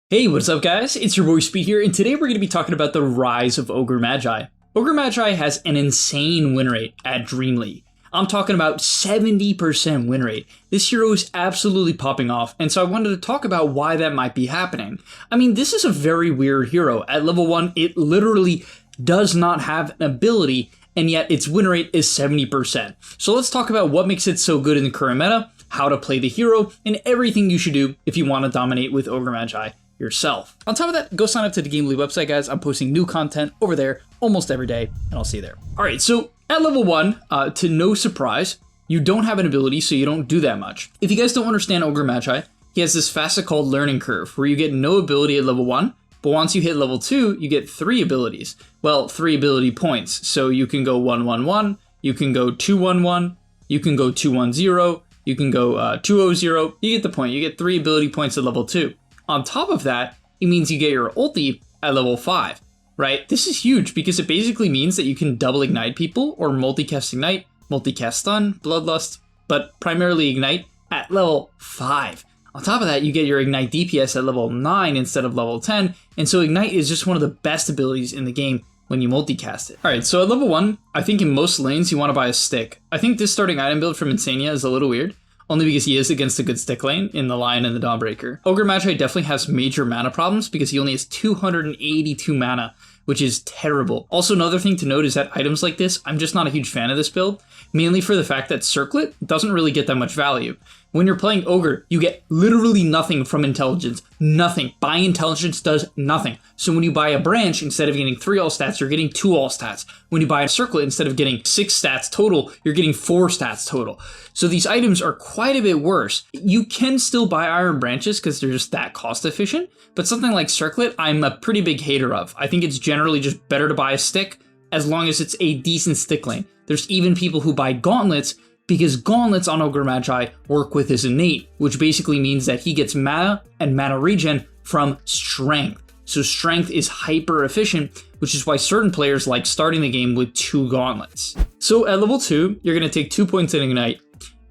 Hey, what's up guys? It's your boy Speed here, and today we're going to be talking about the rise of Ogre Magi. Ogre Magi has an insane win rate at DreamLeague. I'm talking about 70% win rate. This hero is absolutely popping off, and so I wanted to talk about why that might be happening. I mean, this is a very weird hero. At level 1, it literally does not have an ability, and yet its win rate is 70%. So let's talk about what makes it so good in the current meta, how to play the hero, and everything you should do if you want to dominate with Ogre Magi yourself. On top of that, go sign up to the gameleap website, guys. I'm posting new content over there almost every day, and I'll see you there. All right, so at level 1, to no surprise, you don't have an ability, so you don't do that much. If you guys don't understand Ogre Magi, he has this facet called learning curve, where you get no ability at level 1, but once you hit level 2, you get 3 abilities. Well, 3 ability points. So you can go 1-1-1, you can go 2-1-1, you can go 2-1-0, you can go 2-0-0. You get the point. You get 3 ability points at level 2. On top of that, it means you get your ulti at level 5, right? This is huge because it basically means that you can double ignite people or multicast ignite, multicast stun, bloodlust, but primarily ignite at level 5. On top of that, you get your ignite DPS at level 9 instead of level 10, and so ignite is just one of the best abilities in the game when you multicast it. All right, so at level 1, I think in most lanes you want to buy a stick. I think this starting item build from Insania is a little weird, only because he is against a good stick lane in the Lion and the Dawnbreaker. Ogre Magi definitely has major mana problems because he only has 282 mana, which is terrible. Also, another thing to note is that items like this, I'm just not a huge fan of this build, mainly for the fact that Circlet doesn't really get that much value. When you're playing Ogre, you get literally nothing from intelligence. Nothing. Buying intelligence does nothing. So when you buy a branch, instead of getting 3 all stats, you're getting 2 all stats. When you buy a Circlet, instead of getting 6 stats total, you're getting 4 stats total. So these items are quite a bit worse. You can still buy Iron Branches because they're just that cost efficient, but something like Circlet, I'm a pretty big hater of. I think it's generally just better to buy a stick as long as it's a decent stick lane. There's even people who buy gauntlets because gauntlets on Ogre Magi work with his innate, which basically means that he gets mana and mana regen from strength. So strength is hyper efficient, which is why certain players like starting the game with 2 gauntlets. So at level 2, you're going to take 2 points in ignite.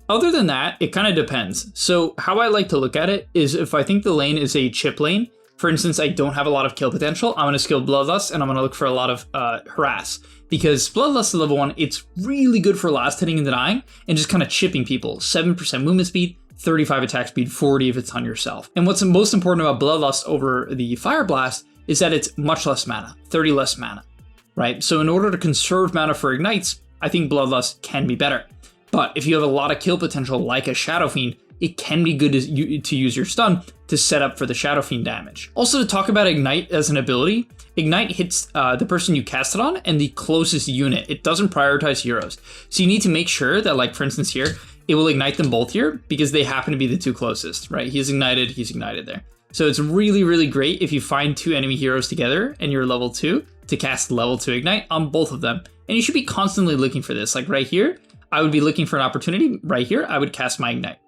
Other than that, it kind of depends. So how I like to look at it is if I think the lane is a chip lane, for instance, I don't have a lot of kill potential, I'm going to skill Bloodlust and I'm going to look for a lot of harass. Because Bloodlust at level 1, it's really good for last hitting and denying and just kind of chipping people. 7% movement speed, 35 attack speed, 40 if it's on yourself. And what's most important about Bloodlust over the Fire Blast is that it's much less mana, 30 less mana, right? So in order to conserve mana for ignites, I think Bloodlust can be better. But if you have a lot of kill potential like a Shadow Fiend, it can be good to use your stun to set up for the Shadow Fiend damage. Also, to talk about Ignite as an ability, Ignite hits the person you cast it on and the closest unit. It doesn't prioritize heroes. So you need to make sure that, like for instance here, it will ignite them both here because they happen to be the 2 closest, right? He's ignited there. So it's really, really great if you find 2 enemy heroes together and you're level 2 to cast level 2 Ignite on both of them. And you should be constantly looking for this. Like right here, I would be looking for an opportunity. Right here, I would cast my Ignite.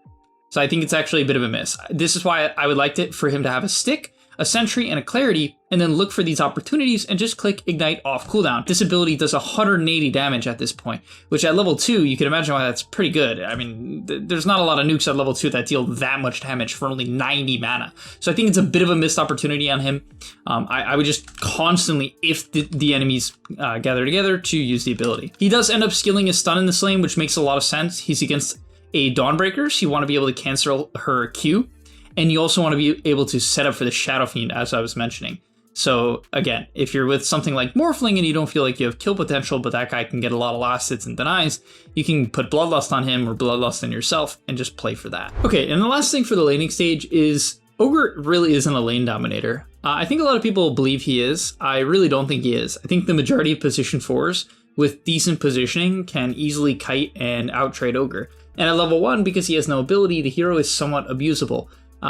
So I think it's actually a bit of a miss. This is why I would like for him to have a stick, a sentry, and a clarity, and then look for these opportunities and just click Ignite off cooldown. This ability does 180 damage at this point, which at level 2, you can imagine why that's pretty good. I mean, there's not a lot of nukes at level 2 that deal that much damage for only 90 mana. So I think it's a bit of a missed opportunity on him. I would just constantly, if the enemies gather together, to use the ability. He does end up skilling his stun in this lane, which makes a lot of sense. He's against a Dawnbreaker, so you want to be able to cancel her Q, and you also want to be able to set up for the Shadow Fiend, as I was mentioning. So again, if you're with something like Morphling and you don't feel like you have kill potential, but that guy can get a lot of last hits and denies, you can put Bloodlust on him or Bloodlust on yourself and just play for that. Okay, and the last thing for the laning stage is Ogre really isn't a lane dominator. I think a lot of people believe he is. I really don't think he is. I think the majority of position 4s with decent positioning can easily kite and outtrade Ogre. And at level 1, because he has no ability, the hero is somewhat abusable.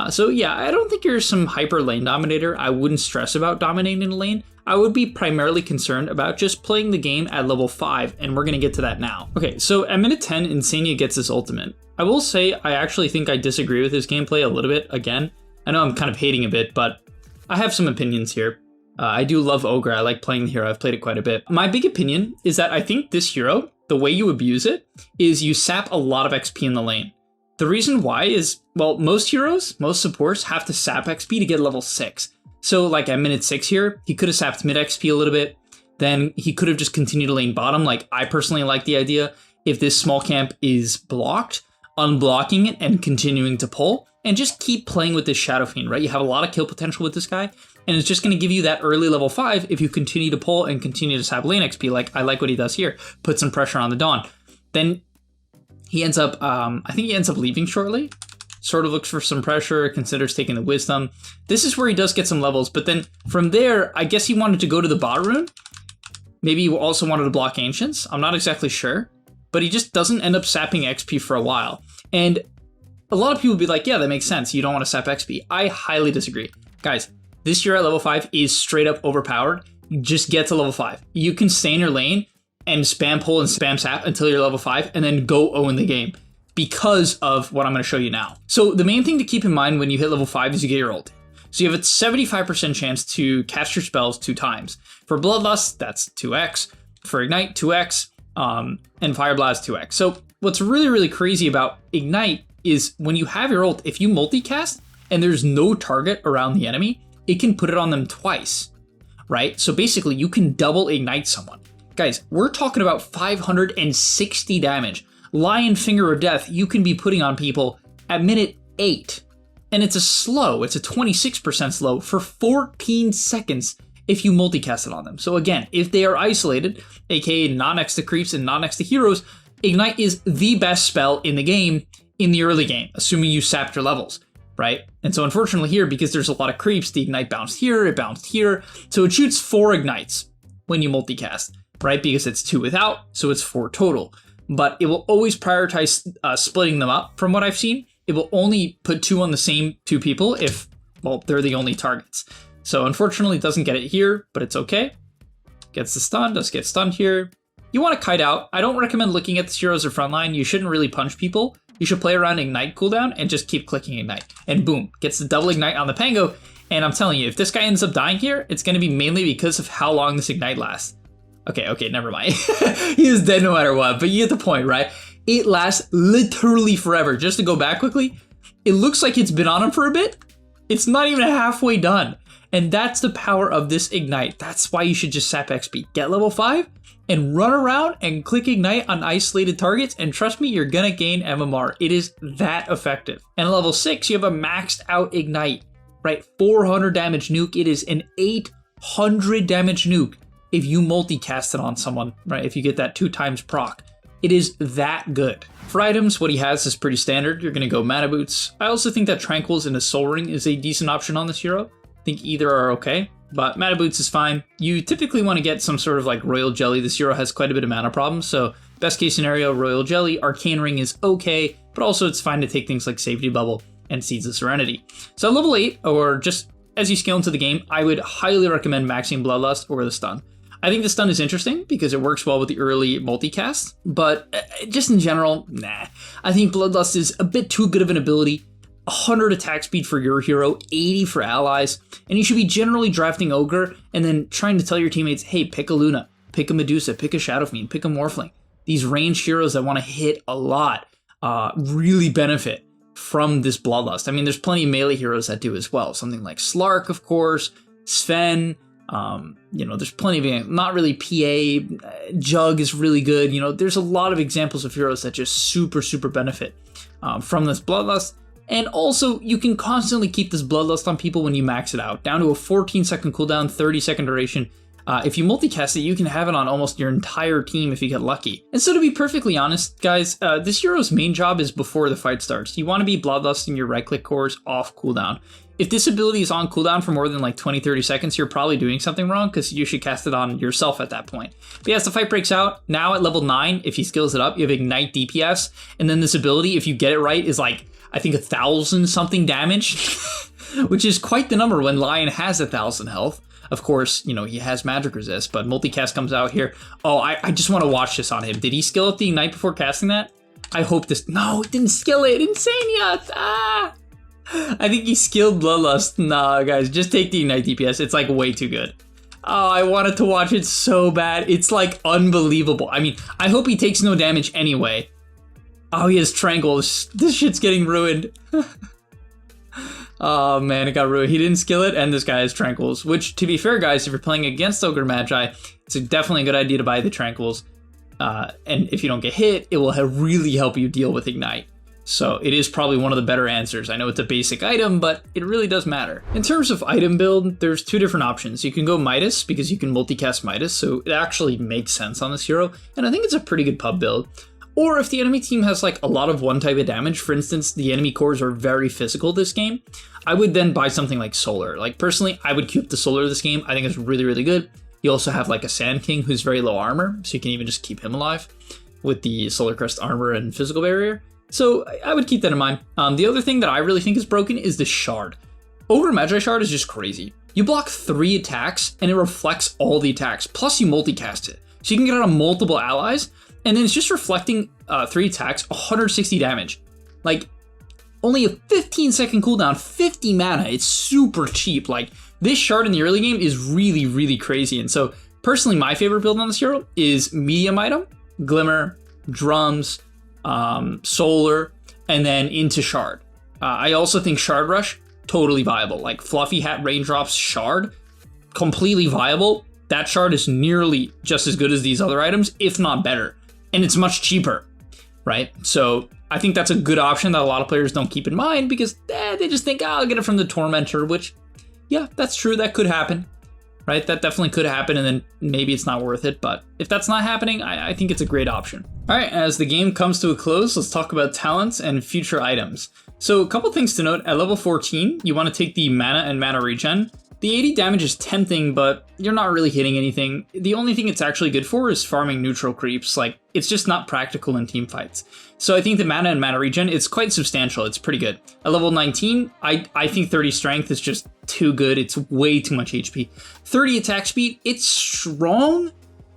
So yeah, I don't think you're some hyper lane dominator. I wouldn't stress about dominating a lane. I would be primarily concerned about just playing the game at level 5, and we're going to get to that now. Okay, so at minute 10, Insania gets his ultimate. I will say I actually think I disagree with his gameplay a little bit. Again, I know I'm kind of hating a bit, but I have some opinions here. I do love Ogre. I like playing the hero. I've played it quite a bit. My big opinion is that I think this hero, the way you abuse it is you sap a lot of XP in the lane. The reason why is, well, most heroes, most supports have to sap XP to get level 6. So like at minute 6 here, he could have sapped mid XP a little bit. Then he could have just continued to lane bottom. Like I personally like the idea, if this small camp is blocked, unblocking it and continuing to pull and just keep playing with this Shadow Fiend, right? You have a lot of kill potential with this guy, and it's just going to give you that early level 5 if you continue to pull and continue to sap lane XP. Like I like what he does here. Put some pressure on the Dawn. Then he ends up, I think he ends up leaving shortly. Sort of looks for some pressure, considers taking the Wisdom. This is where he does get some levels, but then from there, I guess he wanted to go to the bot rune. Maybe he also wanted to block Ancients. I'm not exactly sure. But he just doesn't end up sapping XP for a while. And a lot of people would be like, yeah, that makes sense. You don't want to sap XP. I highly disagree. Guys, this year at level 5 is straight up overpowered. Just get to level 5. You can stay in your lane and spam pull and spam sap until you're level 5 and then go own the game because of what I'm going to show you now. So the main thing to keep in mind when you hit level 5 is you get your ult. So you have a 75% chance to cast your spells 2 times. For Bloodlust, that's 2x. For Ignite, 2x. And Fire Blast 2x. So what's really, really crazy about Ignite is when you have your ult, if you multicast and there's no target around the enemy, it can put it on them twice, right? So basically you can double Ignite someone. Guys, we're talking about 560 damage. Lion Finger of Death you can be putting on people at minute 8. And it's a 26% slow for 14 seconds if you multicast it on them. So again, if they are isolated, aka not next to creeps and not next to heroes, Ignite is the best spell in the game in the early game, assuming you sapped your levels, right? And so unfortunately here, because there's a lot of creeps, the Ignite bounced here, it bounced here. So it shoots 4 Ignites when you multicast, right? Because it's 2 without, so it's 4 total. But it will always prioritize splitting them up from what I've seen. It will only put 2 on the same 2 people if, well, they're the only targets. So unfortunately it doesn't get it here, but it's okay. Gets the stun, does get stunned here. You want to kite out. I don't recommend looking at the heroes or frontline. You shouldn't really punch people. You should play around Ignite cooldown and just keep clicking Ignite. And boom, gets the double Ignite on the Pango. And I'm telling you, if this guy ends up dying here, it's going to be mainly because of how long this Ignite lasts. Okay, never mind. He is dead no matter what, but you get the point, right? It lasts literally forever. Just to go back quickly, it looks like it's been on him for a bit. It's not even halfway done. And that's the power of this Ignite. That's why you should just sap XP. Get level 5 and run around and click Ignite on isolated targets. And trust me, you're gonna gain MMR. It is that effective. And at level 6, you have a maxed out Ignite, right? 400 damage nuke. It is an 800 damage nuke if you multicast it on someone, right? If you get that 2 times proc. It is that good. For items, what he has is pretty standard. You're gonna go Mana Boots. I also think that Tranquils and a Soul Ring is a decent option on this hero. I think either are okay, but Mana Boots is fine. You typically want to get some sort of like Royal Jelly. This hero has quite a bit of mana problems, so best case scenario, Royal Jelly. Arcane Ring is okay, but also it's fine to take things like Safety Bubble and Seeds of Serenity. So level 8, or just as you scale into the game, I would highly recommend maxing Bloodlust over the stun. I think the stun is interesting because it works well with the early multicast, but just in general, nah. I think Bloodlust is a bit too good of an ability. 100 attack speed for your hero, 80 for allies, and you should be generally drafting Ogre and then trying to tell your teammates, hey, pick a Luna, pick a Medusa, pick a Shadow Fiend, pick a Morphling. These ranged heroes that want to hit a lot really benefit from this Bloodlust. I mean, there's plenty of melee heroes that do as well. Something like Slark, of course, Sven, there's plenty of, not really PA, Jug is really good. There's a lot of examples of heroes that just super, super benefit from this Bloodlust. And also, you can constantly keep this Bloodlust on people when you max it out, down to a 14-second cooldown, 30-second duration. If you multicast it, you can have it on almost your entire team if you get lucky. And so to be perfectly honest, guys, this hero's main job is before the fight starts. You want to be Bloodlusting your right-click cores off cooldown. If this ability is on cooldown for more than like 20-30 seconds, you're probably doing something wrong because you should cast it on yourself at that point. But yeah, as the fight breaks out, now at level 9, if he skills it up, you have Ignite DPS, and then this ability, if you get it right, is like, I think 1,000 something damage, which is quite the number when Lion has 1,000 health. Of course, he has magic resist, but multicast comes out here. Oh, I just want to watch this on him. Did he skill up the Ignite before casting that? I hope this, no, it didn't skill it. Insane yet. I think he skilled Bloodlust. Nah, guys, just take the Ignite DPS. It's like way too good. Oh, I wanted to watch it so bad. It's like unbelievable. I mean, I hope he takes no damage anyway. Oh, he has Tranquil. This shit's getting ruined. Oh man, it got ruined. He didn't skill it, and this guy has Tranquils. Which, to be fair, guys, if you're playing against Ogre Magi, it's definitely a good idea to buy the Tranquils. And if you don't get hit, it will really help you deal with Ignite. So it is probably one of the better answers. I know it's a basic item, but it really does matter. In terms of item build, there's two different options. You can go Midas, because you can multicast Midas, so it actually makes sense on this hero, and I think it's a pretty good pub build. Or if the enemy team has like a lot of one type of damage, for instance, the enemy cores are very physical this game, I would then buy something like Solar. Like personally, I would keep the Solar this game. I think it's really, really good. You also have like a Sand King who's very low armor, so you can even just keep him alive with the Solar Crest armor and physical barrier. So I would keep that in mind. The other thing that I really think is broken is the Shard. Ogre Magi Shard is just crazy. You block 3 attacks and it reflects all the attacks, plus you multicast it. So you can get it on multiple allies, and then it's just reflecting 3 attacks, 160 damage. Like, only a 15-second cooldown, 50 mana, it's super cheap. Like, this Shard in the early game is really, really crazy. And so, personally, my favorite build on this hero is medium item, Glimmer, Drums, Solar, and then into Shard. I also think Shard Rush, totally viable. Like, Fluffy Hat Raindrops Shard, completely viable. That Shard is nearly just as good as these other items, if not better. And it's much cheaper, right? So I think that's a good option that a lot of players don't keep in mind because they just think, oh, I'll get it from the Tormentor, which, yeah, that's true. That could happen, right? That definitely could happen, and then maybe it's not worth it. But if that's not happening, I think it's a great option. All right, as the game comes to a close, let's talk about talents and future items. So a couple things to note. At level 14, you want to take the mana and mana regen. The 80 damage is tempting, but you're not really hitting anything. The only thing it's actually good for is farming neutral creeps. Like, it's just not practical in team fights. So I think the mana and mana regen, it's quite substantial. It's pretty good. At level 19, I think 30 strength is just too good. It's way too much HP. 30 attack speed, it's strong,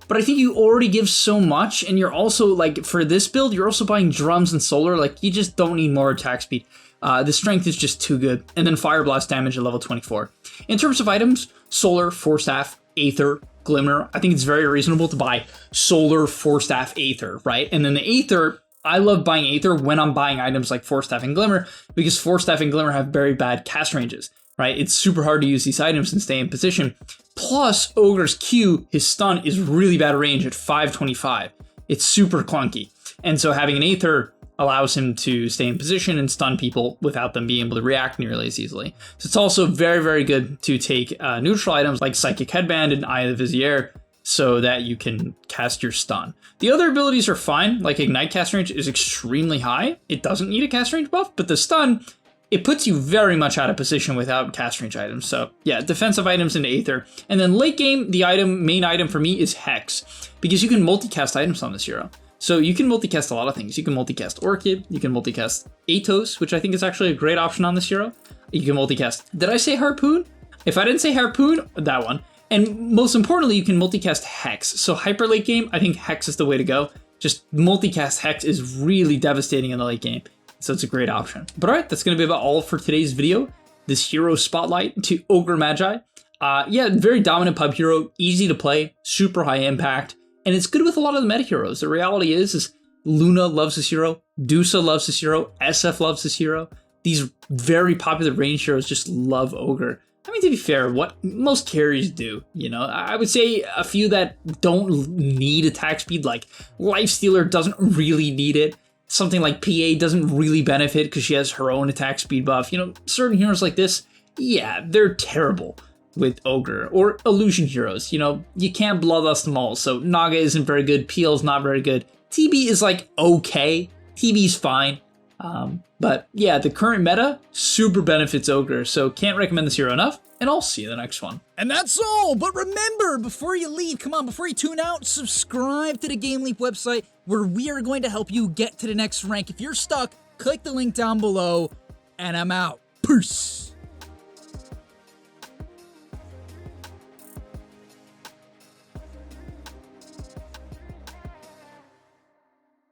but I think you already give so much, and you're also, like, for this build, you're also buying Drums and Solar. Like, you just don't need more attack speed. The strength is just too good. And then Fire Blast damage at level 24. In terms of items, Solar, Force Staff, Aether, Glimmer. I think it's very reasonable to buy Solar, Force Staff, Aether, right? And then the Aether, I love buying Aether when I'm buying items like Force Staff and Glimmer, because Force Staff and Glimmer have very bad cast ranges, right? It's super hard to use these items and stay in position. Plus, Ogre's Q, his stun is really bad range at 525. It's super clunky. And so having an Aether allows him to stay in position and stun people without them being able to react nearly as easily. So it's also very, very good to take neutral items like Psychic Headband and Eye of the Vizier so that you can cast your stun. The other abilities are fine, like Ignite cast range is extremely high. It doesn't need a cast range buff, but the stun, it puts you very much out of position without cast range items. So yeah, defensive items into Aether. And then late game, the main item for me is Hex, because you can multicast items on this hero. So you can multicast a lot of things. You can multicast Orchid, you can multicast Atos, which I think is actually a great option on this hero. You can multicast, did I say Harpoon? If I didn't say Harpoon, that one. And most importantly, you can multicast Hex. So hyper late game, I think Hex is the way to go. Just multicast Hex is really devastating in the late game. So it's a great option. But all right, that's going to be about all for today's video. This hero spotlight to Ogre Magi. Yeah, very dominant pub hero, easy to play, super high impact. And it's good with a lot of the meta heroes. The reality is Luna loves this hero, Dusa loves this hero, SF loves this hero. These very popular range heroes just love Ogre. I mean, to be fair, what most carries do, you know? I would say a few that don't need attack speed, like Lifestealer doesn't really need it. Something like PA doesn't really benefit because she has her own attack speed buff. You know, certain heroes like this, yeah, they're terrible with Ogre, or illusion heroes. You know, you can't bloodlust them all. So Naga isn't very good, Peel's not very good. TB is like okay, TB's fine. But yeah, the current meta super benefits Ogre, so can't recommend this hero enough, and I'll see you in the next one. And that's all, but remember, before you leave, come on, before you tune out, subscribe to the GameLeap website, where we are going to help you get to the next rank. If you're stuck, click the link down below, and I'm out. Peace!